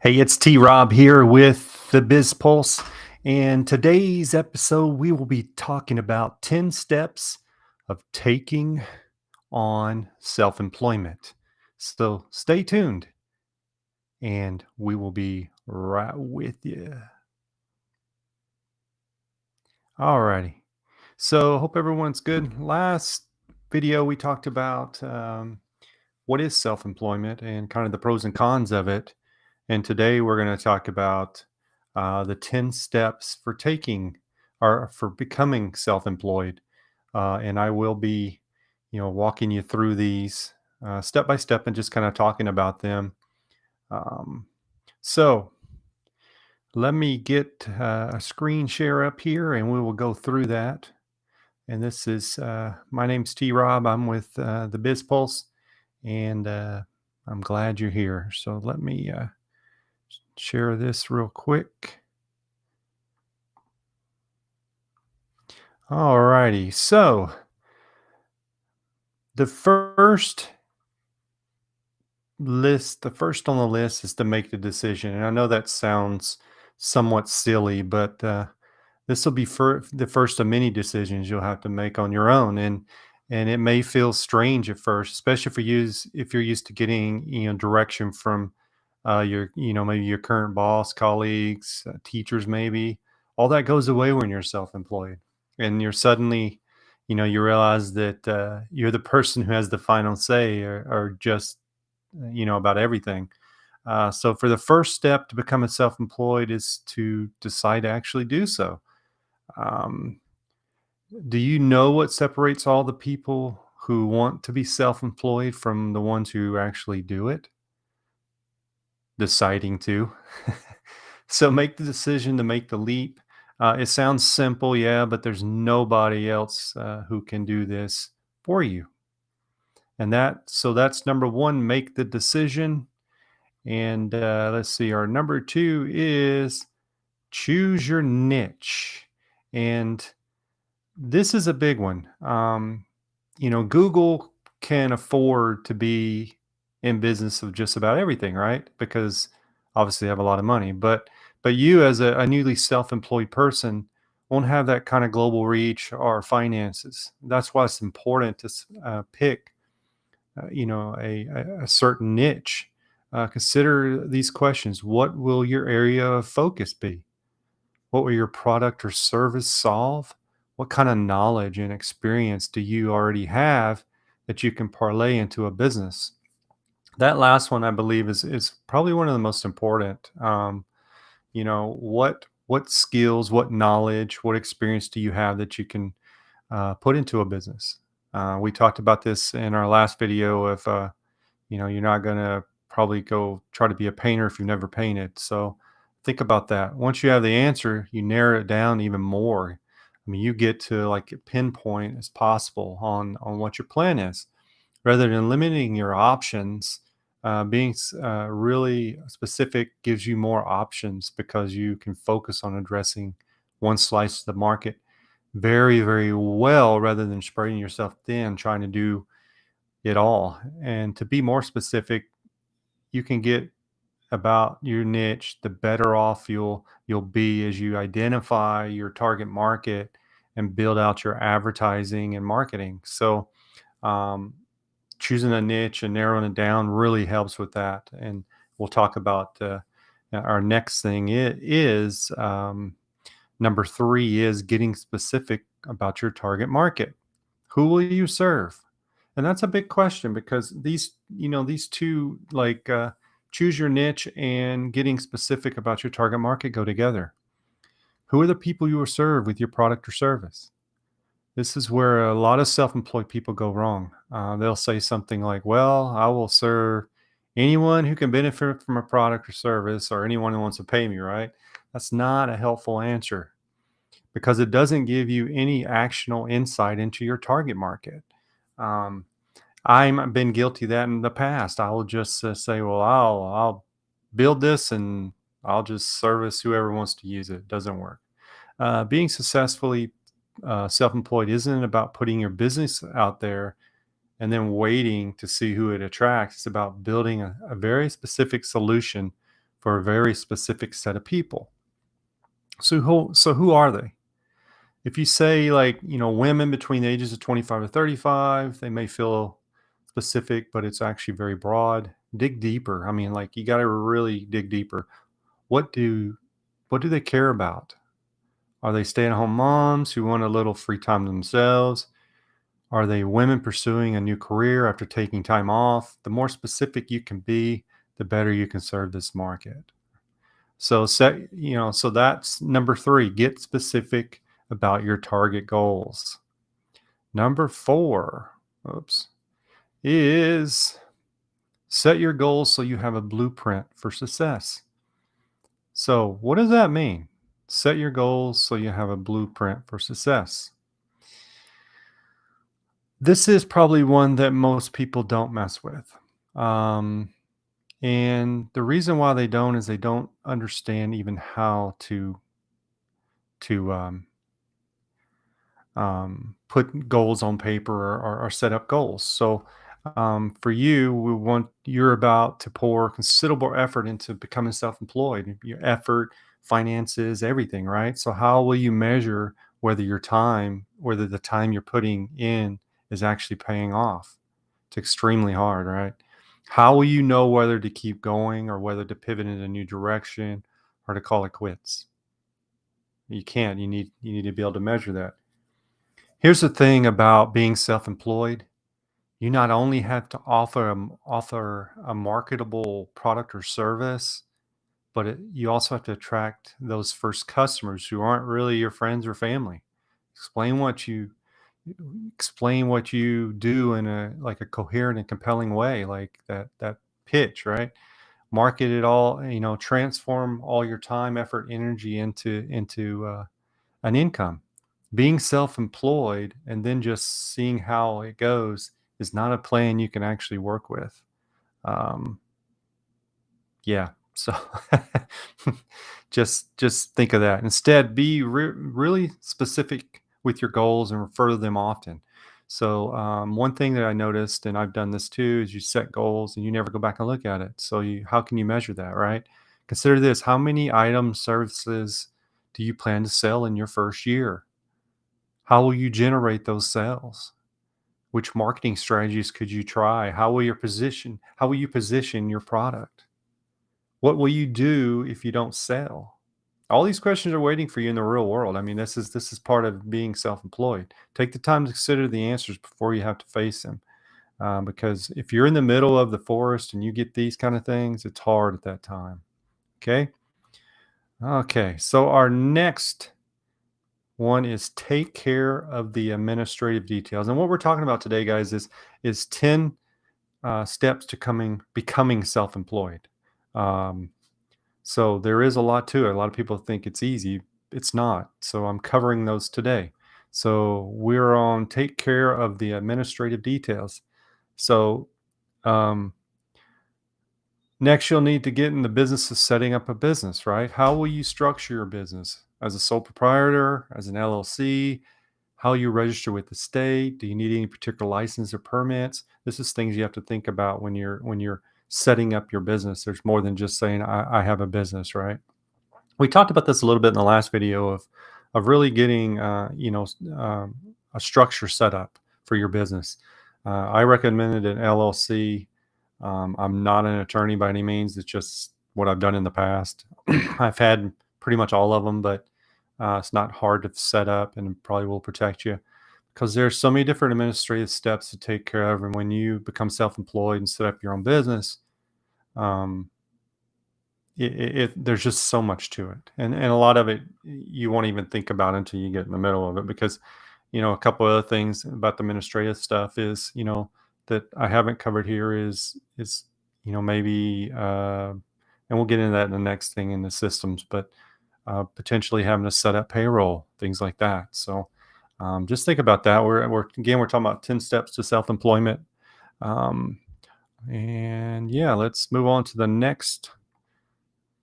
Hey, it's T Rob here with the BizPulse. And today's episode, we will be talking about 10 steps of taking on self employment. So stay tuned and we will be right with you. Alrighty. So, hope everyone's good. Last video, we talked about what is self employment and kind of the pros and cons of it. And today we're going to talk about the 10 steps for taking or for becoming self employed. And I will be, walking you through these step by step and just kind of talking about them. Um, so let me get a screen share up here and we will go through that. And this is my name's T Rob. I'm with the BizPulse and I'm glad you're here. So let me share this real quick. All righty. So the first on the list is to make the decision. And I know that sounds somewhat silly, but this will be the first of many decisions you'll have to make on your own. And it may feel strange at first, especially if you're used to getting direction from your maybe your current boss, colleagues, teachers, maybe. All that goes away when you're self-employed, and you're suddenly, you realize that you're the person who has the final say, or just about everything. So for the first step to become a self-employed is to decide to actually do so. Um, do you know what separates all the people who want to be self-employed from the ones who actually do it? Deciding to. So make the decision to make the leap. It sounds simple, yeah, but there's nobody else who can do this for you. That's number one, make the decision. And let's see, our number two is choose your niche. And this is a big one. Google can afford to be in business of just about everything, right? Because obviously they have a lot of money. But you, as a newly self-employed person, won't have that kind of global reach or finances. That's why it's important to pick, a certain niche. Consider these questions: what will your area of focus be? What will your product or service solve? What kind of knowledge and experience do you already have that you can parlay into a business? That last one, I believe, is probably one of the most important. What skills, what knowledge, what experience do you have that you can put into a business? We talked about this in our last video of you're not going to probably go try to be a painter if you've never painted. So think about that. Once you have the answer, you narrow it down even more. I mean, you get to like pinpoint as possible on what your plan is, rather than limiting your options. Being really specific gives you more options because you can focus on addressing one slice of the market very, very well, rather than spreading yourself thin trying to do it all. And to be more specific, you can get about your niche, the better off you'll be as you identify your target market and build out your advertising and marketing. So um, choosing a niche and narrowing it down really helps with that. And we'll talk about our next thing is number three is getting specific about your target market. Who will you serve? And that's a big question because these two, like choose your niche and getting specific about your target market, go together. Who are the people you will serve with your product or service? This is where a lot of self-employed people go wrong. They'll say something like, well, I will serve anyone who can benefit from a product or service, or anyone who wants to pay me, right? That's not a helpful answer because it doesn't give you any actionable insight into your target market. Um, I've been guilty of that in the past. I will just say, "Well, I'll build this and I'll just service whoever wants to use it." Doesn't work. Being successfully self-employed isn't about putting your business out there and then waiting to see who it attracts. It's about building a very specific solution for a very specific set of people. So who are they? If you say, like, women between the ages of 25 to 35, they may feel specific, but it's actually very broad. Dig deeper. I mean, like, you got to really dig deeper. What do what do they care about? Are they stay-at-home moms who want a little free time themselves? Are they women pursuing a new career after taking time off? The more specific you can be, the better you can serve this market. So that's number 3, get specific about your target goals. Number 4, oops, is set your goals so you have a blueprint for success. So, what does that mean? Set your goals so you have a blueprint for success. This is probably one that most people don't mess with. Um, and the reason why they don't is they don't understand even how to put goals on paper or set up goals. So, for you, you're about to pour considerable effort into becoming self-employed. Your effort, finances, everything, right? So, how will you measure whether the time you're putting in is actually paying off? It's extremely hard, right? How will you know whether to keep going or whether to pivot in a new direction or to call it quits? You can't. You need to be able to measure that. Here's the thing about being self-employed. You not only have to offer a marketable product or service, but you also have to attract those first customers who aren't really your friends or family. Explain what you explain what you do in a coherent and compelling way, like that pitch, right? Market it all, transform all your time, effort, energy into an income. Being self-employed and then just seeing how it goes is not a plan you can actually work with. Um, yeah. So just think of that. Instead, be really specific with your goals and refer to them often. So, one thing that I noticed, and I've done this too, is you set goals and you never go back and look at it. So, how can you measure that, right? Consider this: how many items, services do you plan to sell in your first year? How will you generate those sales? Which marketing strategies could you try? How will you position your product? What will you do if you don't sell? All these questions are waiting for you in the real world. I mean, this is part of being self-employed. Take the time to consider the answers before you have to face them. Because if you're in the middle of the forest and you get these kind of things, it's hard at that time. Okay. Okay. So our next one is take care of the administrative details. And what we're talking about today, guys, is 10 steps to becoming self-employed. Um, so there is a lot to it. A lot of people think it's easy. It's not. So I'm covering those today. So we're on take care of the administrative details. So um, next, you'll need to get in the business of setting up a business, right? How will you structure your business? As a sole proprietor, as an LLC, how you register with the state? Do you need any particular license or permits? This is things you have to think about when you're setting up your business. There's more than just saying I have a business, right? We talked about this a little bit in the last video of really getting a structure set up for your business. I recommended an LLC. I'm not an attorney by any means. It's just what I've done in the past. I've had pretty much all of them, but it's not hard to set up and it probably will protect you because there's so many different administrative steps to take care of. And when you become self-employed and set up your own business, um, there's just so much to it, and a lot of it you won't even think about until you get in the middle of it. Because a couple other things about the administrative stuff is that I haven't covered here is maybe and we'll get into that in the next thing in the systems, but potentially having to set up payroll, things like that. So just think about that. We're talking about 10 steps to self-employment. um, and yeah, let's move on to the next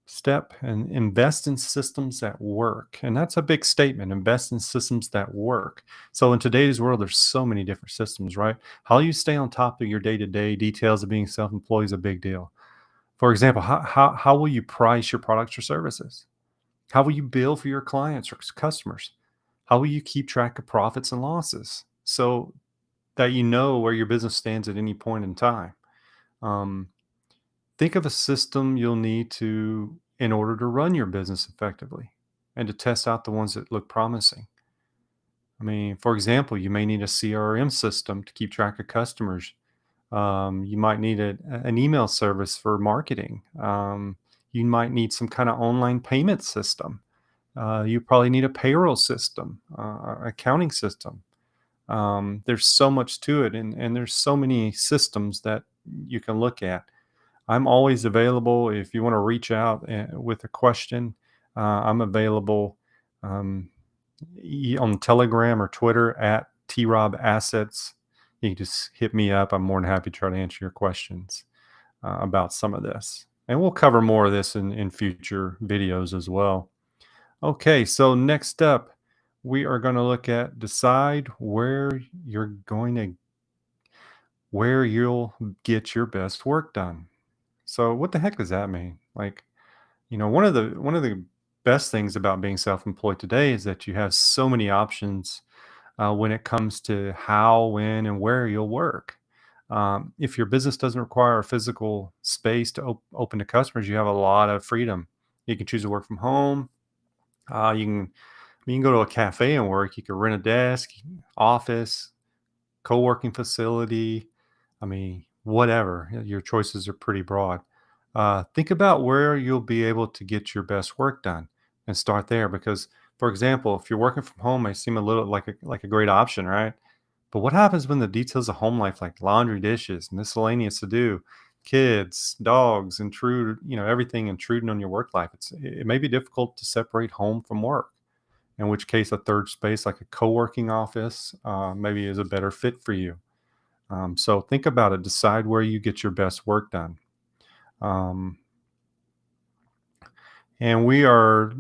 step and invest in systems that work. And that's a big statement: invest in systems that work. So in today's world, there's so many different systems, right? How you stay on top of your day-to-day details of being self-employed is a big deal. For example, how will you price your products or services? How will you bill for your clients or customers? How will you keep track of profits and losses so that you know where your business stands at any point in time? Um, think of a system you'll need to in order to run your business effectively and to test out the ones that look promising. I mean, for example, you may need a CRM system to keep track of customers. You might need an email service for marketing. You might need some kind of online payment system. You probably need a payroll system, accounting system. There's so much to it, and there's so many systems that you can look at. I'm always available if you want to reach out with a question. I'm available um, on Telegram or Twitter at TRobAssets. You can just hit me up. I'm more than happy to try to answer your questions about some of this. And we'll cover more of this in future videos as well. Okay, so next up, we are going to look at decide where you'll get your best work done. So what the heck does that mean? Like, one of the best things about being self-employed today is that you have so many options when it comes to how, when, and where you'll work. If your business doesn't require a physical space to open to customers, you have a lot of freedom. You can choose to work from home. You can go to a cafe and work. You can rent a desk, office, co-working facility. I mean, whatever. Your choices are pretty broad. Think about where you'll be able to get your best work done and start there. Because, for example, if you're working from home, may seem a little like a great option, right? But what happens when the details of home life, like laundry, dishes, miscellaneous to do, kids, dogs, intrude, everything intruding on your work life? It may be difficult to separate home from work, in which case a third space like a co-working office maybe is a better fit for you. So think about it. Decide where you get your best work done. Um, and we are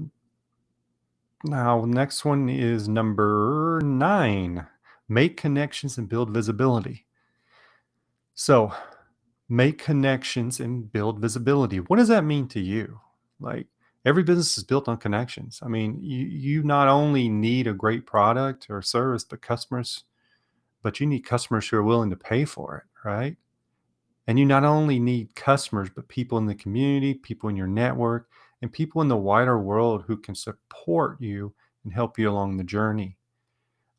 now, next one is number 9. Make connections and build visibility. So make connections and build visibility. What does that mean to you? Like, every business is built on connections. I mean, you not only need a great product or service, but you need customers who are willing to pay for it, right? And you not only need customers, but people in the community, people in your network, and people in the wider world who can support you and help you along the journey.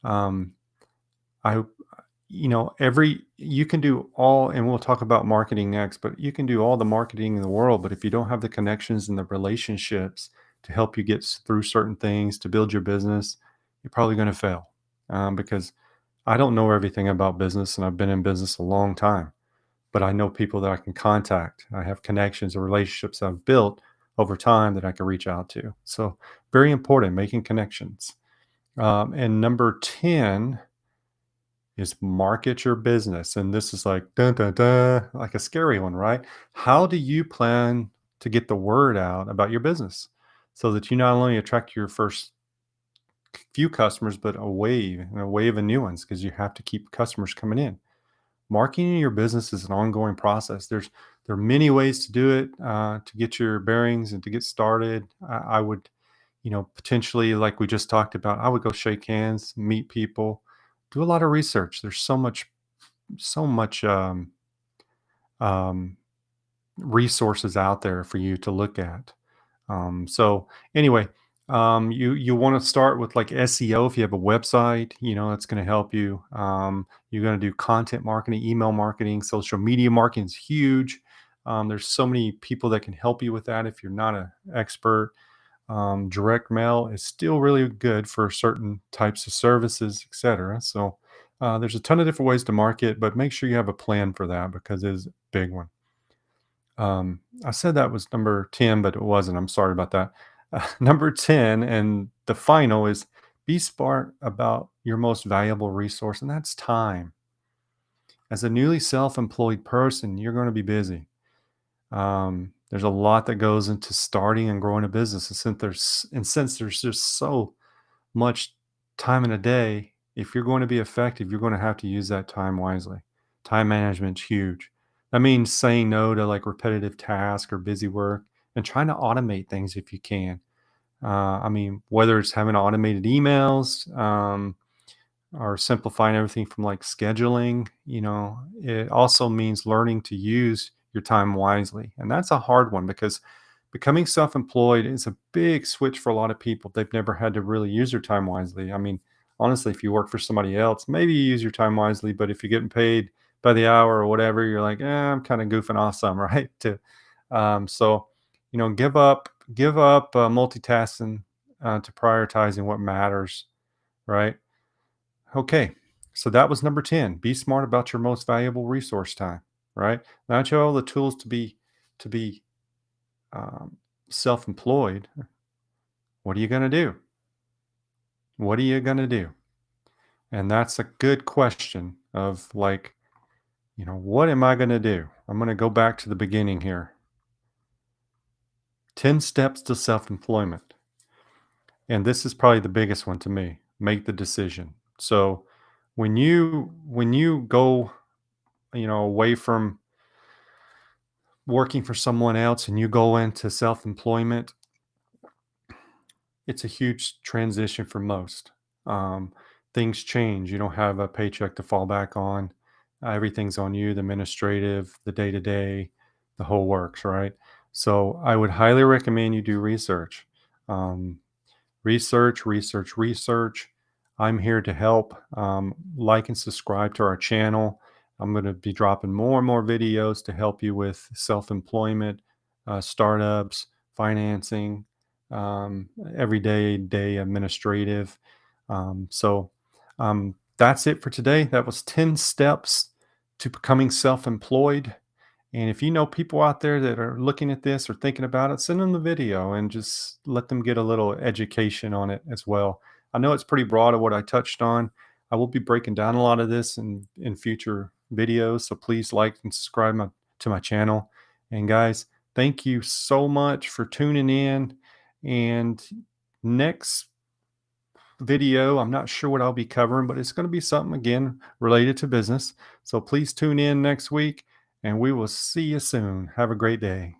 Um, I, every you can do all, and we'll talk about marketing next, but you can do all the marketing in the world, but if you don't have the connections and the relationships to help you get through certain things to build your business, you're probably going to fail. Because I don't know everything about business, and I've been in business a long time, but I know people that I can contact. I have connections or relationships I've built over time that I can reach out to. So very important, making connections. And number 10 is market your business. And this is like dun, dun, dun, like a scary one, right? How do you plan to get the word out about your business so that you not only attract your first few customers, but a wave of new ones, because you have to keep customers coming in. Marketing your business is an ongoing process. There are many ways to do it to get your bearings and to get started. I would, potentially, like we just talked about, I would go shake hands, meet people, do a lot of research. There's so much um, resources out there for you to look at. So anyway, you want to start with like SEO. If you have a website, that's going to help you. You're going to do content marketing, email marketing, social media marketing is huge. There's so many people that can help you with that if you're not an expert. Direct mail is still really good for certain types of services, etc. So there's a ton of different ways to market, but make sure you have a plan for that because it is a big one. I said that was number 10, but it wasn't. I'm sorry about that. Number 10, and the final is be smart about your most valuable resource, and that's time. As a newly self employed person, you're going to be busy. There's a lot that goes into starting and growing a business. And since there's just so much time in a day, if you're going to be effective, you're going to have to use that time wisely. Time management's huge. That means saying no to like repetitive tasks or busy work and trying to automate things if you can. I mean, whether it's having automated emails, or simplifying everything from like scheduling, it also means learning to use your time wisely. And that's a hard one because becoming self employed is a big switch for a lot of people. They've never had to really use their time wisely. I mean, honestly, if you work for somebody else, maybe you use your time wisely, but if you're getting paid by the hour or whatever, you're like, I'm kind of goofing off some, right? So, give up multitasking to prioritizing what matters, right? Okay, so that was number 10. Be smart about your most valuable resource time, right? Now that you have all the tools to be um, self-employed, what are you going to do? What are you going to do? And that's a good question of like, what am I going to do? I'm going to go back to the beginning here. 10 steps to self-employment. And this is probably the biggest one to me. Make the decision. So when you go, away from working for someone else and you go into self-employment, it's a huge transition for most. Um, Things change. You don't have a paycheck to fall back on. Everything's on you, the administrative, the day to day, the whole works, right? So I would highly recommend you do research. Um, Research, research, research. I'm here to help. Like and subscribe to our channel. I'm going to be dropping more and more videos to help you with self employment, startups, financing, everyday day administrative. That's it for today. That was 10 steps to becoming self employed. And if you know people out there that are looking at this or thinking about it, send them the video and just let them get a little education on it as well. I know it's pretty broad of what I touched on. I will be breaking down a lot of this in future videos. So please like and subscribe to my channel. And guys, thank you so much for tuning in. And next video, I'm not sure what I'll be covering, but it's going to be something again related to business. So please tune in next week and we will see you soon. Have a great day.